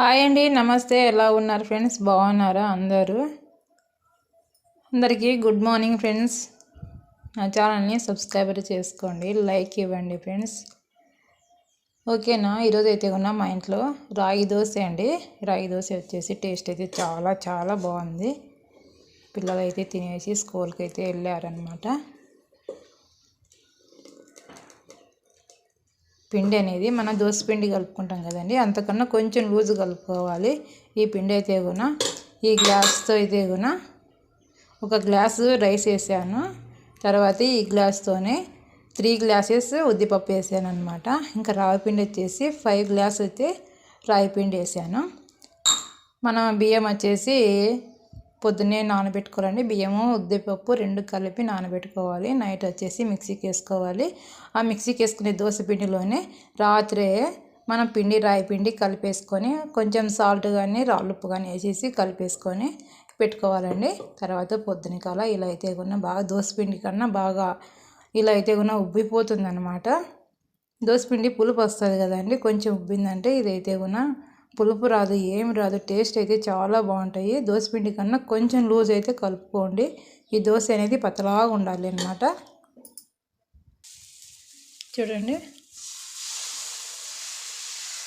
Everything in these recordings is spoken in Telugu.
హాయ్ అండి, నమస్తే. ఎలా ఉన్నారు ఫ్రెండ్స్? బాగున్నారా అందరికీ గుడ్ మార్నింగ్ ఫ్రెండ్స్. నా ఛానల్ని సబ్స్క్రైబర్ చేసుకోండి, లైక్ ఇవ్వండి ఫ్రెండ్స్. ఓకేనా? ఈరోజు అయితే ఉన్న మా ఇంట్లో రాగి దోశ అండి. రాగి దోశ వచ్చేసి టేస్ట్ అయితే చాలా చాలా బాగుంది. పిల్లలు అయితే తినేసి స్కూల్కి అయితే వెళ్ళారనమాట. పిండి అనేది మనం దోశ పిండి కలుపుకుంటాం కదండి, అంతకన్నా కొంచెం లూజు కలుపుకోవాలి. ఈ పిండి అయితే కూడా ఈ గ్లాస్తో అయితే కూడా ఒక గ్లాసు రైస్ వేసాను. తర్వాత ఈ గ్లాస్తోనే 3 గ్లాసెస్ ఉద్దిపప్పు వేసాను అనమాట. ఇంకా రాగి పిండి వచ్చేసి 5 గ్లాస్ అయితే రాగి పిండి వేసాను. మనం బియ్యం వచ్చేసి పొద్దున్నే నానబెట్టుకోవాలండి. బియ్యము ఉద్దిపప్పు 2 కలిపి నానబెట్టుకోవాలి. నైట్ వచ్చేసి మిక్సీకి వేసుకోవాలి. ఆ మిక్సీకి వేసుకునే దోశ పిండిలోనే రాత్రే మనం రాయి పిండి కలిపేసుకొని కొంచెం సాల్ట్ కానీ రాళ్ళుప్పు కానీ వేసేసి కలిపేసుకొని పెట్టుకోవాలండి. తర్వాత పొద్దునకాల ఇలా అయితే కూడా బాగా దోశ పిండి కన్నా బాగా ఇలా అయితే కూడా ఉబ్బిపోతుంది అనమాట. దోశ పిండి పులుపు వస్తుంది కదండి, కొంచెం ఉబ్బిందంటే ఇదైతే కూడా పులుపు రాదు, ఏమి రాదు. టేస్ట్ అయితే చాలా బాగుంటాయి. దోశ పిండి కన్నా కొంచెం లూజ్ అయితే కలుపుకోండి. ఈ దోశ అనేది పతలాగా ఉండాలి అన్నమాట. చూడండి,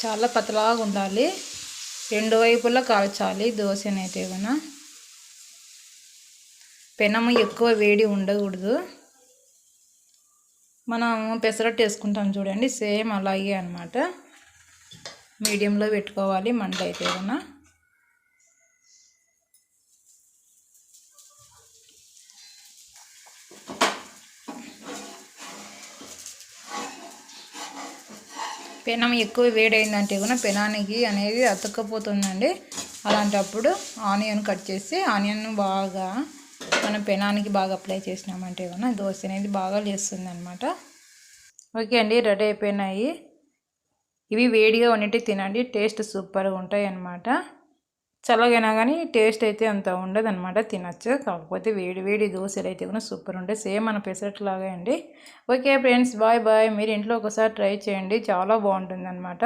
చాలా పతలాగా ఉండాలి. 2 వైపులా కాల్చాలి దోశనైతే కూడా. పెనము ఎక్కువ వేడి ఉండకూడదు. మనం పెసరట్టు వేసుకుంటాం చూడండి, సేమ్ అలాగే అన్నమాట. మీడియంలో పెట్టుకోవాలి మంట అయితే కూడా. పెనం ఎక్కువ వేడైందంటే కూడా పెనానికి అనేది అతుక్కపోతుందండి. అలాంటప్పుడు ఆనియన్ కట్ చేసి ఆనియన్ బాగా మనం పెనానికి బాగా అప్లై చేసినామంటే కూడా దోశ అనేది బాగా లేస్తుంది అనమాట. ఓకే అండి, రెడీ అయిపోయినాయి. ఇవి వేడిగా ఉన్నట్టు తినండి, టేస్ట్ సూపర్గా ఉంటాయి అన్నమాట. చల్లగైనా కానీ టేస్ట్ అయితే అంత ఉండదు అనమాట, తినచ్చు. కాకపోతే వేడి వేడి దోశలు అయితే కూడా సూపర్ ఉంటాయి, సేమ్ మన పెసరట్లాగా అండి. Okay friends, bye bye. మీరు ఇంట్లో ఒకసారి ట్రై చేయండి, చాలా బాగుంటుంది అనమాట.